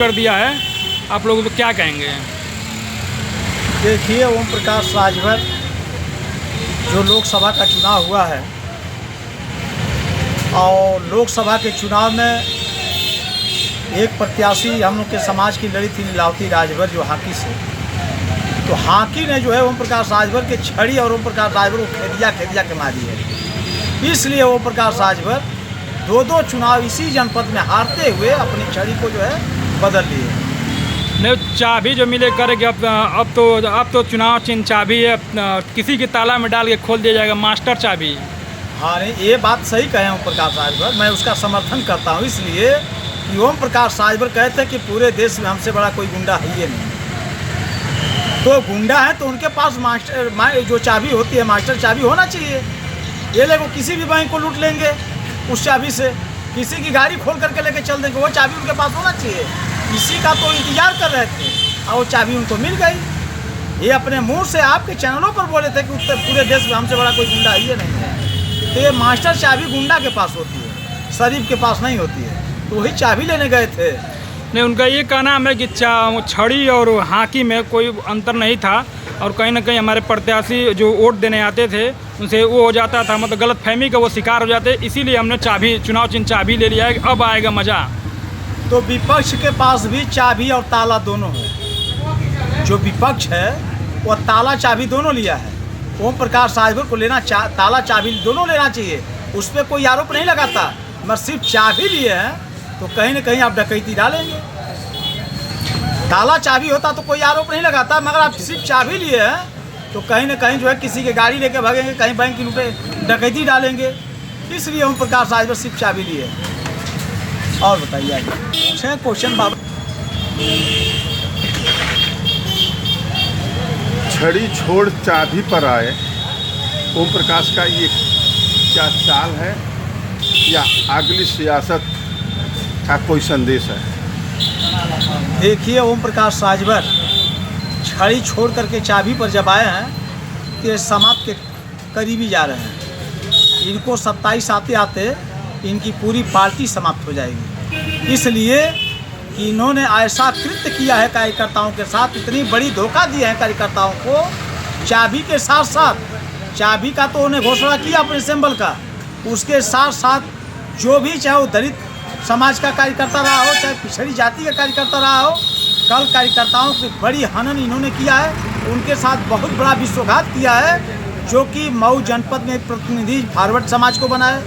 कर दिया है, आप लोग तो क्या कहेंगे? देखिए, ओम प्रकाश राजभर जो लोकसभा का चुनाव हुआ है और लोकसभा के चुनाव में एक प्रत्याशी हम लोग के समाज की लड़ी थी लीलावती राजभर जो हाकी से, तो हाकी ने जो है ओम प्रकाश राजभर के छड़ी और ओम प्रकाश राजभर को खेदिया के मारी है। इसलिए ओम प्रकाष राजभर दो चुनाव इसी जनपद में हारते हुए अपनी छड़ी को जो है बदल लिए। नहीं, चाबी जो मिले करेंगे अब तो चुनाव चिन्ह चाबी है, किसी के ताला में डाल के खोल दिया जाएगा, मास्टर चाबी। हाँ, नहीं, ये बात सही कहे ओम प्रकाश राजभर, मैं उसका समर्थन करता हूँ। इसलिए कि ओम प्रकाश राजभर कहते हैं कि पूरे देश में हमसे बड़ा कोई गुंडा है ही नहीं। तो गुंडा है तो उनके पास मास्टर जो चाबी होती है, मास्टर चाबी होना चाहिए। ये लोग वो किसी भी बैंक को लूट लेंगे उस चाबी से, किसी की गाड़ी खोल करके लेके चल देंगे, वो चाबी उनके पास होना चाहिए। इसी का तो इंतजार कर रहे थे और वो चाबी उनको मिल गई। ये अपने मुंह से आपके चैनलों पर बोले थे कि पूरे देश में हमसे बड़ा कोई गुंडा ही नहीं है। तो ये मास्टर चाबी गुंडा के पास होती है, शरीफ के पास नहीं होती है, तो वही चाबी लेने गए थे। नहीं, उनका ये कहना है कि छड़ी और हाकी में कोई अंतर नहीं था और कहीं ना कहीं हमारे प्रत्याशी जो वोट देने आते थे उनसे वो हो जाता था, मतलब गलतफहमी का वो शिकार हो जाते, इसीलिए हमने चुनाव चिन्ह चाबी ले लिया है, अब आएगा मज़ा। तो विपक्ष के पास भी चाबी और ताला दोनों है। जो विपक्ष है वो ताला चाबी दोनों लिया है। ओम प्रकाश राजभर को ताला चाबी दोनों लेना चाहिए, उस पर कोई आरोप नहीं लगाता। मगर सिर्फ चाबी लिए हैं तो कहीं ना कहीं आप डकैती डालेंगे। ताला चाबी होता तो कोई आरोप नहीं लगाता, मगर आप सिर्फ चाबी लिए हैं तो कहीं ना कहीं जो है किसी के गाड़ी लेके भागेंगे, कहीं बैंक की लूटे डकैती डालेंगे। इसलिए ओम प्रकाश राजभर सिर्फ चाबी लिए। और बताइए आगे पूछें क्वेश्चन बाबा। छड़ी छोड़ चाबी पर आए, ओम प्रकाश का ये क्या चाल है या अगली सियासत का कोई संदेश है? देखिए, ओम प्रकाश राजभर छड़ी छोड़ करके चाबी पर जब आए हैं तो ये समाप्त के करीबी जा रहे हैं। इनको 27 आते आते इनकी पूरी पार्टी समाप्त हो जाएगी। इसलिए कि इन्होंने ऐसा कृत्य किया है कार्यकर्ताओं के साथ, इतनी बड़ी धोखा दी है कार्यकर्ताओं को। चाबी के साथ साथ चाबी का तो उन्हें घोषणा किया अपने सिंबल का, उसके साथ साथ जो भी चाहे वो दलित समाज का कार्यकर्ता रहा हो, चाहे पिछड़ी जाति का कार्यकर्ता रहा हो, कल कार्यकर्ताओं की बड़ी हनन इन्होंने किया है। उनके साथ बहुत बड़ा विश्वासघात किया है, जो कि मऊ जनपद में प्रतिनिधि फॉरवर्ड समाज को बनाए,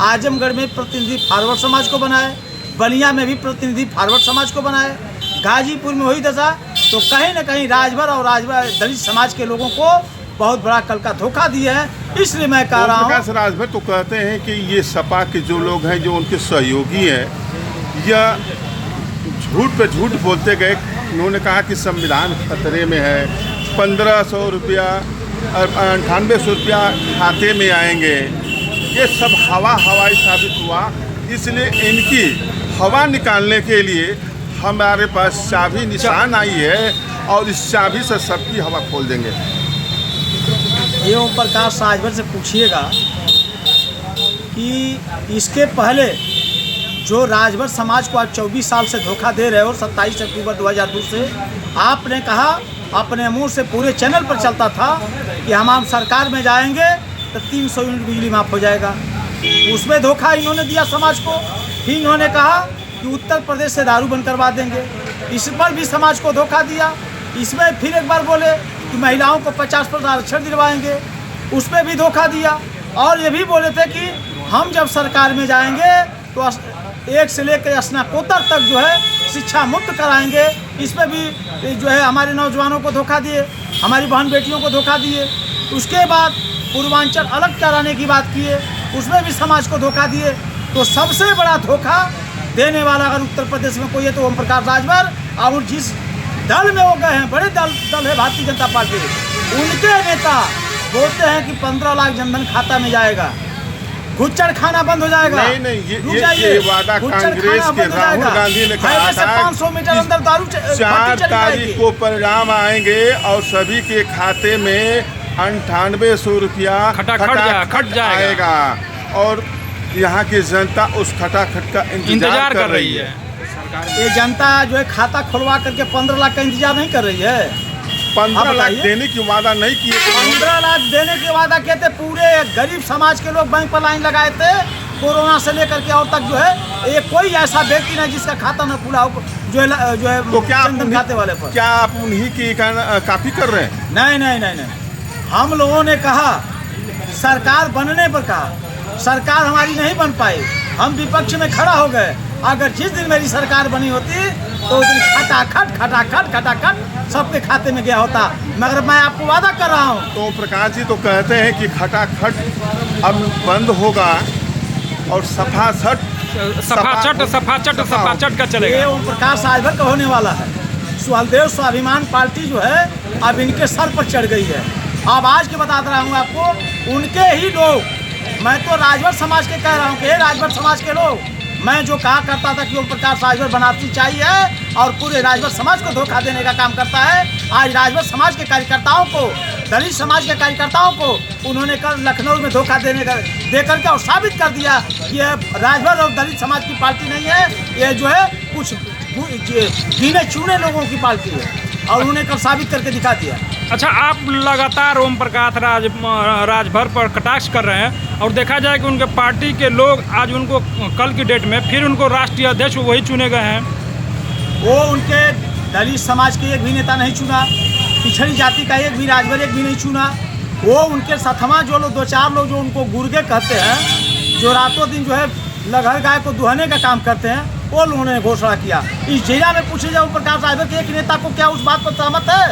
आजमगढ़ में प्रतिनिधि फॉरवर्ड समाज को बनाए, बलिया में भी प्रतिनिधि फॉरवर्ड समाज को बनाए, गाजीपुर में वही दशा। तो कहीं ना कहीं राजभर और दलित समाज के लोगों को बहुत बड़ा कल का धोखा दिया है। इसलिए मैं कह रहा हूँ, प्रकाश राजभर तो कहते हैं कि ये सपा के जो लोग हैं, जो उनके सहयोगी हैं, या झूठ पे झूठ बोलते गए। उन्होंने कहा कि संविधान खतरे में है, 1500 रुपया और 9800 रुपया खाते में आएंगे। ये सब हवाई साबित हुआ। इसलिए इनकी हवा निकालने के लिए हमारे पास चाबी निशान आई है और इस चाबी से सबकी हवा खोल देंगे। ये ओम प्रकाश राजभर से पूछिएगा कि इसके पहले जो राजभर समाज को आज 24 साल से धोखा दे रहे हो, 27 अक्टूबर 2002 से आपने कहा, अपने मुंह से पूरे चैनल पर चलता था कि हम सरकार में जाएंगे तो 300 यूनिट बिजली माफ़ हो जाएगा। उसमें धोखा इन्होंने दिया समाज को। फिर इन्होंने कहा कि उत्तर प्रदेश से दारू बंद करवा देंगे, इस पर भी समाज को धोखा दिया। इसमें फिर एक बार बोले कि महिलाओं को 50% आरक्षण दिलवाएंगे, उसमें भी धोखा दिया। और ये भी बोले थे कि हम जब सरकार में जाएंगे तो 1 से लेकर स्नातकोत्तर तक जो है शिक्षा मुक्त कराएंगे। इसमें भी जो है हमारे नौजवानों को धोखा दिए, हमारी बहन बेटियों को धोखा दिए। उसके बाद पूर्वांचल अलग कराने की बात किए, उसमें भी समाज को धोखा दिए। तो सबसे बड़ा धोखा देने वाला अगर उत्तर प्रदेश में कोई है तो ओम प्रकाश राजभर। और जिस दल में वो गए हैं, बड़े दल है भारतीय जनता पार्टी, उनके नेता बोलते हैं कि 15 लाख जनधन खाता में जाएगा, गुच्चड़ खाना बंद हो जाएगा। नहीं, ये वादा कांग्रेस के राहुल गांधी ने कहा था 500 मीटर अंदर दारू 4 तारीख को परिणाम आएंगे और सभी के खाते में 9800 रुपया खटाखट जाएगा। और यहाँ की जनता उस खटाखट का इंतजार कर रही है। प्रकार है? ये जनता जो है खाता खुलवा करके 15 लाख का इंतजार नहीं कर रही है। 15 लाख बताइए। देने की वादा नहीं किए थे। 15 लाख देने के वादा किए थे। पूरे गरीब समाज के लोग बैंक पर लाइन लगाए थे कोरोना से लेकर के और तक जो है ये कोई ऐसा व्यक्ति नहीं जिसका खाता न खुला हो जो है तो क्या आप जनधन खाते वाले पर। क्या आप उन्हीं की कॉपी कर रहे हैं? नहीं नहीं नहीं नहीं, हम लोगों ने कहा सरकार बनने पर कहा, सरकार हमारी नहीं बन पाई, हम विपक्ष में खड़ा हो गए। अगर जिस दिन मेरी सरकार बनी होती तो उस दिन खटाखट सबके खाते में गया होता। मगर मैं आपको वादा कर रहा हूँ। तो प्रकाश जी तो कहते हैं कि खटाखट अब बंद होगा और सफाचट का ये चलेगा। ओम प्रकाश राजभर का होने वाला है। सुहलदेव स्वाभिमान पार्टी जो है अब इनके सर पर चढ़ गई है। अब आज के बता रहा हूँ आपको, उनके ही लोग, मैं तो राजभर समाज के कह रहा हूँ कि हे राजभर समाज के लोग, मैं जो कहा करता था कि ओम प्रकाश राजभर बनारसी चाहिए और पूरे राजभर समाज को धोखा देने का काम करता है, आज राजभर समाज के कार्यकर्ताओं को, दलित समाज के कार्यकर्ताओं को उन्होंने कल लखनऊ में धोखा दे करके और साबित कर दिया कि ये राजभर और दलित समाज की पार्टी नहीं है, ये जो है कुछ गिने चुने लोगों की पार्टी है और उन्होंने कल साबित करके दिखा दिया। अच्छा, आप लगातार ओम प्रकाश राजभर पर कटाक्ष कर रहे हैं और देखा जाए कि उनके पार्टी के लोग आज उनको कल की डेट में फिर उनको राष्ट्रीय अध्यक्ष वही चुने गए हैं। वो उनके दलित समाज के एक भी नेता नहीं चुना, पिछड़ी जाति का एक भी राजभर एक भी नहीं चुना। वो उनके सथमा जो लोग 2-4 लोग जो उनको गुर्गे कहते हैं, जो रातों दिन जो है लगहर गाय को दुहने का काम करते हैं, वो लोगों ने घोषणा किया। इस जिला में पूछे जाए ओम प्रकाश राजभर के एक नेता को क्या उस बात पर सहमत है?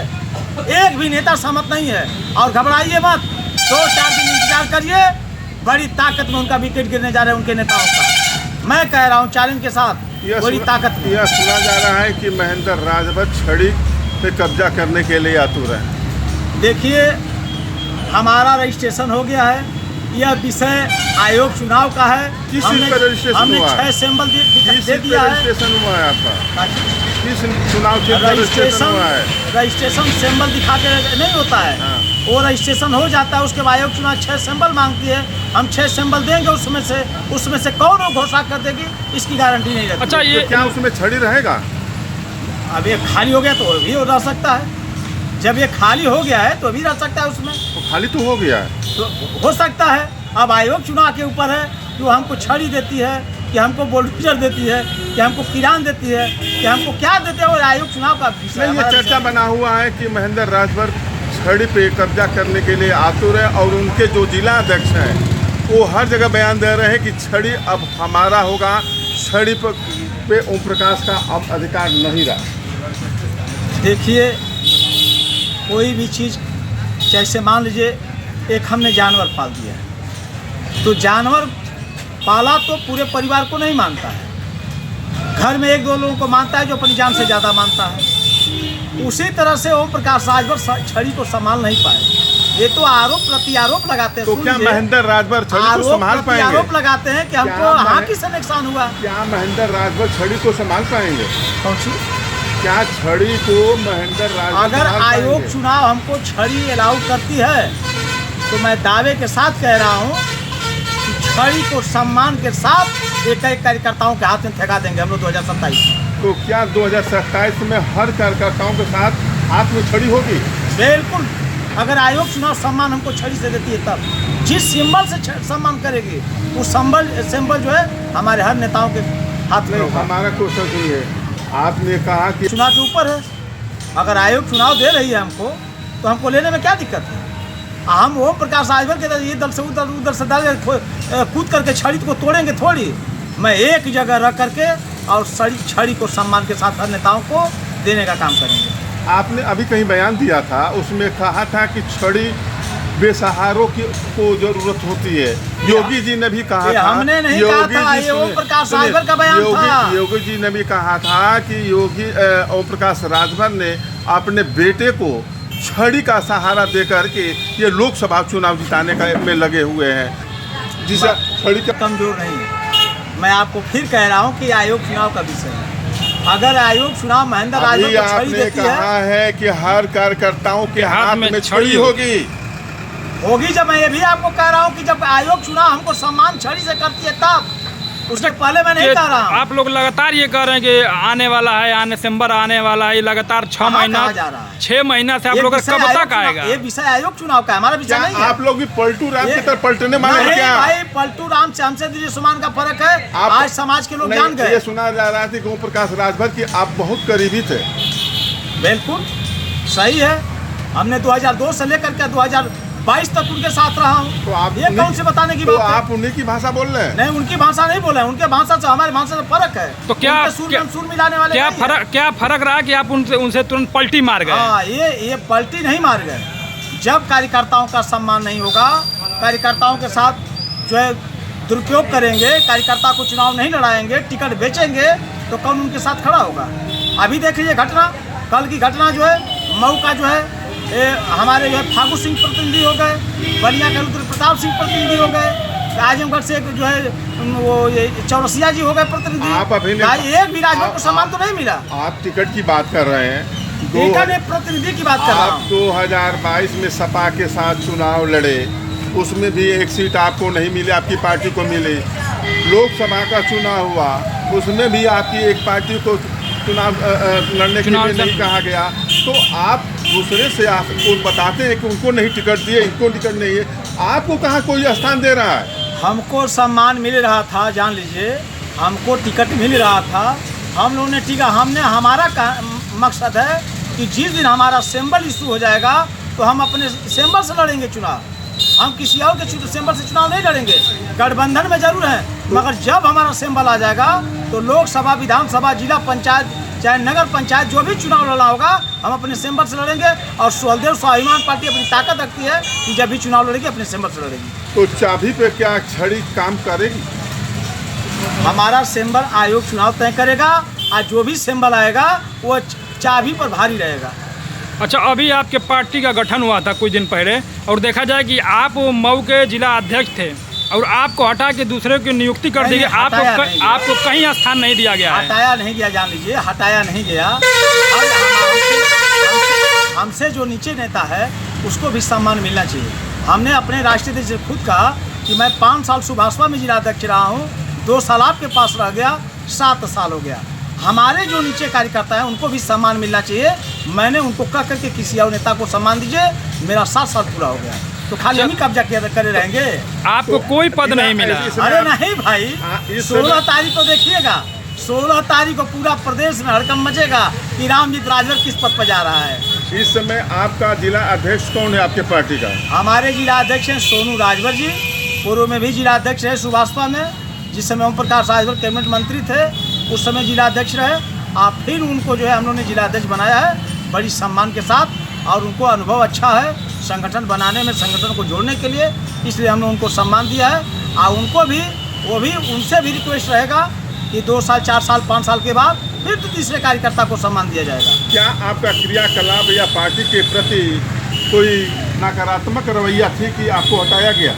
एक भी नेता सहमत नहीं है। और घबराइए मत, 2-4 दिन इंतजार करिए, बड़ी ताकत में उनका विकेट गिरने जा रहा है उनके नेताओं का। मैं कह रहा हूँ चैलेंज के साथ, बड़ी ताकत में। यह सुना जा रहा है कि महेंद्र राजभर छड़ी पे कब्जा करने के लिए आतुर है। देखिए, हमारा रजिस्ट्रेशन हो गया है, यह विषय आयोग चुनाव का है। किस चीज पर रजिस्ट्रेशन हमने हुआ है? 6 सैंपल दे दिया है। रजिस्ट्रेशन हुआ है आपका? किस चुनाव क्षेत्र में रजिस्ट्रेशन हुआ है? रजिस्ट्रेशन सिंबल दिखा के नहीं होता है। हाँ। वो रजिस्ट्रेशन हो जाता है, उसके बाद आयोग चुनाव 6 सिंबल मांगती है, हम 6 सिंबल देंगे, उसमें से कौन वो घोषणा कर देगी इसकी गारंटी नहीं रहती। अच्छा, ये तो क्या उसमें छड़ी रहेगा? अब ये खाली हो गया तो भी रह सकता है, जब ये खाली हो गया है तो भी रह सकता है उसमें, तो खाली तो हो गया है, तो हो सकता है। अब आयोग चुनाव के ऊपर है कि वो हमको छड़ी देती है, कि हमको बुलडोजर देती है, कि हमको किरान देती है, कि हमको क्या देते हैं, वो आयोग चुनाव का विषय है। नहीं, ये चर्चा बना हुआ है कि महेंद्र राजभर छड़ी पे कब्जा करने के लिए आतुर है और उनके जो जिला अध्यक्ष हैं वो हर जगह बयान दे रहे हैं कि छड़ी अब हमारा होगा, छड़ी पे ओम प्रकाश का अब अधिकार नहीं रहा। देखिए, कोई भी चीज़, जैसे मान लीजिए एक हमने जानवर पाल दिया है, तो जानवर पाला तो पूरे परिवार को नहीं मानता है, घर में 1-2 लोगों को मानता है जो अपनी जान से ज़्यादा मानता है। उसी तरह से ओम प्रकाश राजभर छड़ी को संभाल नहीं पाए। ये तो आरोप प्रत्यारोप लगाते हैं। तो क्या महेंद्र राजभर छड़ी को संभाल पाएंगे? आरोप लगाते हैं कि हमको हाथी से नुकसान हुआ। क्या महेंद्र राजभर छड़ी को संभाल पाएंगे? कौन सी? क्या छड़ी को महेंद्र राजभर अगर आयोग चुनाव हमको छड़ी अलाउ करती है तो मैं दावे के साथ कह रहा हूँ कि छड़ी को सम्मान के साथ एक कार्यकर्ताओं के हाथ में ठेका देंगे हम लोग 2027 में। तो क्या 2027 में हर कार्यकर्ताओं के साथ हाथ में छड़ी होगी? बिल्कुल, अगर आयोग चुनाव सम्मान हमको छड़ी से देती है तब। जिस सिंबल से सम्मान करेगी वो सिंबल जो है हमारे हर नेताओं के हाथ में होगा। हमारा क्वेश्चन सुनिए, आपने कहा कि चुनाव के ऊपर है, अगर आयोग चुनाव दे रही है हमको तो हमको लेने में क्या दिक्कत है? हम ओम प्रकाश राजभर के ये दल से उधर से दल कूद करके छड़ी को तोड़ेंगे थोड़ी। मैं एक जगह रह करके और छड़ी को सम्मान के साथ हर नेताओं को देने का काम करेंगे। आपने अभी कहीं बयान दिया था, उसमें कहा था कि छड़ी बेसहारों को जरूरत होती है। योगी जी ने भी कहा था, हमने नहीं कहा था, ये ओम प्रकाश राजभर का बयान था। योगी जी ने भी कहा था कि ओम प्रकाश राजभर ने अपने बेटे को छड़ी का सहारा देकर के ये लोकसभा चुनाव जिताने का में लगे हुए हैं, जिसे छड़ी का कमजोर नहीं है। मैं आपको फिर कह रहा हूँ कि आयोग चुनाव का विषय है। अगर आयोग चुनाव महेंद्र राजभर को छड़ी देती कहा है कि हर कार्यकर्ताओं के हाथ में छड़ी होगी। जब मैं ये भी आपको कह रहा हूँ कि जब आयोग चुनाव हमको सम्मान छड़ी से करती है तब उसके पहले मैं नहीं कह रहा हूँ। आप लोग लगातार ये कह रहे हैं कि आने वाला है, आने दिसंबर आने वाला है, ये लगातार 6 महीना कहा जा रहा है? 6 महीना से आप ये लोग विषय कब आयोग तक आएगा? ये विषय आयोग चुनाव का है, हमारा विषय क्या नहीं है। आप लोग भी पलटू राम की ये- तरफ पलटने वाले हैं नहीं क्या? भाई, पलटू राम से हमसे दीजिए समान का फर्क है। आज समाज के लोग नहीं, जान गए। ये सुना जा रहा था कि ओम प्रकाश राजभर की आप बहुत करीबी थे। बिल्कुल सही है। हमने 2002 से लेकर के 2022 तक उनके साथ रहा हूँ। तो आप ये उन्हीं- कौन सी बताने की तो बात है? आप उन्हीं की भाषा बोल रहे हैं? नहीं, उनकी भाषा नहीं बोले, उनके भाषा से हमारी भाषा से फर्क है। तो क्या उनके सुर में हम सुर मिलाने वाले क्या नहीं हैं। क्या फर्क रहा कि आप उनसे तुरंत पलटी मार गए? हाँ, ये पलटी नहीं मार गए। जब कार्यकर्ताओं का सम्मान नहीं होगा, कार्यकर्ताओं के साथ जो है दुरुपयोग करेंगे, कार्यकर्ता को चुनाव नहीं लड़ाएंगे, टिकट बेचेंगे, तो कौन उनके साथ खड़ा होगा? अभी देख लीजिए घटना, कल की घटना जो है मऊ का जो है हमारे जो है फागू सिंह प्रतिनिधि हो गए, बलिया के रुद्र प्रताप सिंह प्रतिनिधि हो गए, आजमगढ़ से जो है वो ये चौरसिया जी हो गए प्रतिनिधि। आप अभी नहीं- भाई एक भी राजभर को सम्मान तो नहीं मिला। आप टिकट की बात कर रहे हैं। टिकट एक प्रतिनिधि की बात कर रहा आप हूँ। 2022 में सपा के साथ चुनाव लड़े, उसमें भी एक सीट आपको नहीं मिली, आपकी पार्टी को मिली। लोकसभा का चुनाव हुआ, उसमें भी आपकी एक पार्टी को चुनाव लड़ने के लिए नहीं कहा गया। तो आप दूसरे से आपको बताते हैं कि उनको नहीं टिकट दिए, इनको टिकट नहीं है, आपको कहाँ कोई स्थान दे रहा है? हमको सम्मान मिल रहा था, जान लीजिए, हमको टिकट मिल रहा था। हम लोगों ने टिकट, हमने हमारा मकसद है कि जिस दिन हमारा सिंबल इशू हो जाएगा तो हम अपने सिंबल से लड़ेंगे चुनाव। हम किसी और के सिंबल से चुनाव नहीं लड़ेंगे। गठबंधन में जरूर है, मगर जब हमारा सिंबल आ जाएगा तो लोकसभा, विधानसभा, जिला पंचायत, चाहे नगर पंचायत, जो भी चुनाव लड़ना होगा हम अपने सिंबल से लड़ेंगे। और सुहलदेव स्वाभिमान पार्टी अपनी ताकत रखती है कि जब भी चुनाव लड़ेगी अपने सिंबल से लड़ेगी। तो चाबी पे क्या छड़ी काम करेगी? हमारा सिंबल आयोग चुनाव तय करेगा और जो भी सिंबल आएगा वो चाबी पर भारी रहेगा। अच्छा, अभी आपके पार्टी का गठन हुआ था कुछ दिन पहले, और देखा जाए कि आप मऊ के जिला अध्यक्ष थे और आपको हटा के दूसरे की नियुक्ति कर दी गई। आपको कहीं स्थान नहीं दिया गया है। हटाया नहीं गया, जान लीजिए, हटाया नहीं गया। हमसे जो नीचे नेता है उसको भी सम्मान मिलना चाहिए। हमने अपने राष्ट्रीय अध्यक्ष से खुद कहा कि मैं 5 साल सुभाषपा में जिला अध्यक्ष रहा हूँ, 2 साल आपके पास रह गया, 7 साल हो गया। हमारे जो नीचे कार्यकर्ता हैं उनको भी सम्मान मिलना चाहिए। मैंने उनको कह करके किसी और नेता को सम्मान दीजिए, मेरा 7 साल पूरा हो गया, तो खाली हम ही कब्जा करे रहेंगे। आपको कोई पद नहीं मिला? अरे नहीं भाई, 16 तारीख को देखिएगा, 16 तारीख को पूरा प्रदेश में हड़कंप मचेगा कि रामजीत राजभर किस पद पर जा रहा है। इस समय आपका जिला अध्यक्ष कौन है आपके पार्टी का? हमारे जिला अध्यक्ष हैं सोनू राजभर जी। पूर्व में भी जिला अध्यक्ष रहे सुभाषपा में, जिस समय ओम प्रकाश राजभर कैबिनेट मंत्री थे, उस समय जिला अध्यक्ष रहे। आप फिर उनको जो है हम लोगों ने जिला अध्यक्ष बनाया है बड़ी सम्मान के साथ, और उनको अनुभव अच्छा है संगठन बनाने में, संगठन को जोड़ने के लिए, इसलिए हमने उनको सम्मान दिया है। और उनको भी, वो भी, उनसे भी रिक्वेस्ट रहेगा कि 2 साल, 4 साल, 5 साल के बाद फिर तो तीसरे कार्यकर्ता को सम्मान दिया जाएगा। क्या आपका क्रियाकलाप या पार्टी के प्रति कोई नकारात्मक रवैया थी कि आपको हटाया गया?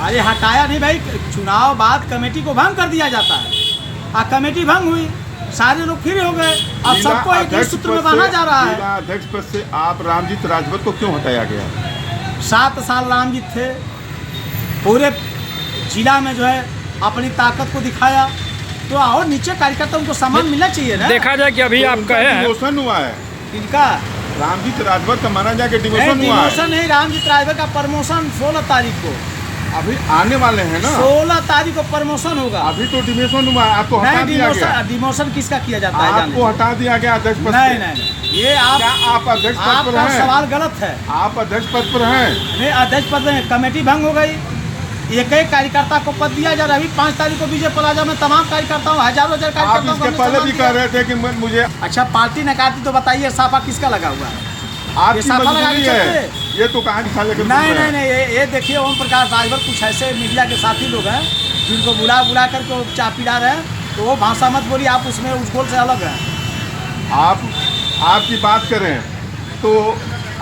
अरे हटाया नहीं भाई, चुनाव बाद कमेटी को भंग कर दिया जाता है, और कमेटी भंग हुई, सारे लोग फिर हो गए, अब सबको एक ही सूत्र में बांधा जा रहा है। जिला अध्यक्ष पद से आप रामजीत राजभर को क्यों हटाया गया? 7 साल रामजीत थे, पूरे जिला में जो है अपनी ताकत को दिखाया, तो और नीचे कार्यकर्ता उनको सम्मान मिलना चाहिए ना। देखा जाए कि अभी तो आप उनका कहे हैं डिमोशन हुआ है। इनका रामजीत राजभर का माना जाए कि डिमोशन हुआ है। डिमोशन नहीं, रामजीत राजभर का प्रमोशन 16 तारीख को, अभी आने वाले हैं ना? 16 तारीख को प्रमोशन होगा। अभी तो डिमोशन हुआ है, आपको हटा नहीं, दिया गया। डिमोशन किसका किया जाता है? आपको हटा दिया गया अध्यक्ष पद नहीं से। नहीं, ये क्या आप अध्यक्ष पद पर आपका हैं? सवाल गलत है। आप अध्यक्ष पद पर हैं। नहीं, अध्यक्ष पद में कमेटी भंग हो गई, एक एक कार्यकर्ता को पद दिया जा रहा है। अभी 5 तारीख को विजय प्लाजा में तमाम कार्यकर्ताओं, हजारों हजार आप कार्यकर्ताओं को इसके हमने पहले सम्मान भी दिया। कह रहे थे कि मुझे अच्छा, पार्टी नकारती तो बताइए साफा किसका लगा हुआ है? आपकी साफा लगा मजबूरी के है, चलते। ये तो कहाँ दिखा लेकर नहीं नहीं नहीं, ये देखिए, ओम प्रकाश राजभर कुछ ऐसे मीडिया के साथी लोग हैं जिनको बुला करके वो चाय पिला रहे हैं, तो वो भाषा मत बोलिए, आप उसमें उस गोल से अलग हैं। आपकी बात करें तो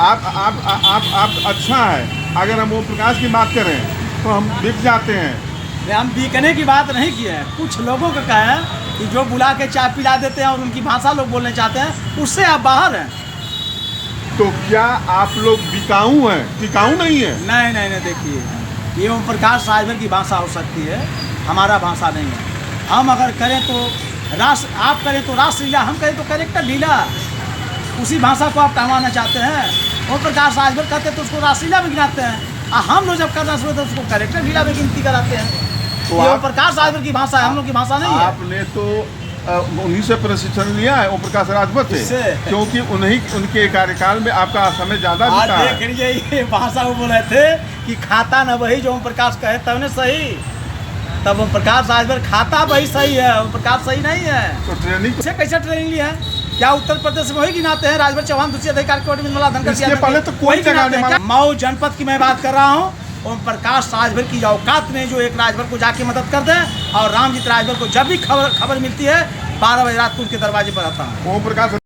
आप अच्छा है। अगर हम ओम प्रकाश की बात करें तो हम बिक जाते हैं। हम बिकने की बात नहीं की है, कुछ लोगों का कहा है कि जो बुला के चाय पिला देते हैं और उनकी भाषा लोग बोलने चाहते हैं, उससे आप बाहर हैं। तो क्या आप लोग बिकाऊ हैं, टिकाऊ नहीं है? नहीं नहीं नहीं, देखिए, ये ओम प्रकाश राजभर की भाषा हो सकती है, हमारा भाषा नहीं है। हम अगर करें तो आप करें तो रास लीला, हम करें तो कैरेक्टर लीला। उसी भाषा को आप कहवाना चाहते हैं। ओम प्रकाश राजभर कहते हैं तो उसको रासलीला में गिनाते हैं, और हम लोग जब करना शुरू तो उसको कैरेक्टर लीला में गिनती कराते हैं। तो ये ओम आप- प्रकाश राजभर की भाषा है, हम लोग की भाषा नहीं है। आपने तो उन्हीं से प्रशिक्षण लिया है ओम प्रकाश राजभर से, किससे? क्योंकि उनके कार्यकाल में आपका समय ज़्यादा आज बीता देख है। लीजिए, ये भाषा वो बोल रहे थे कि खाता न वही जो ओम प्रकाश कहे तब ने सही। तब ओम प्रकाश राजभर खाता वही सही है, ओम प्रकाश सही नहीं है। तो ट्रेनिंग इसे कैसे ट्रेनिंग लिया है? क्या उत्तर प्रदेश में वही गिनाते हैं? राजभर चौहान दूसरी अधिकार कोटि में धनकर इसके पहले तो कोई जगह नहीं माना। मऊ जनपद की मैं बात कर रहा हूँ। ओम प्रकाश राजभर की औकात में जो एक राजभर को जाके मदद कर दे, और रामजीत राजभर को जब भी खबर मिलती है 12 बजे रात को उनके दरवाजे पर आता हूँ। ओम प्रकाश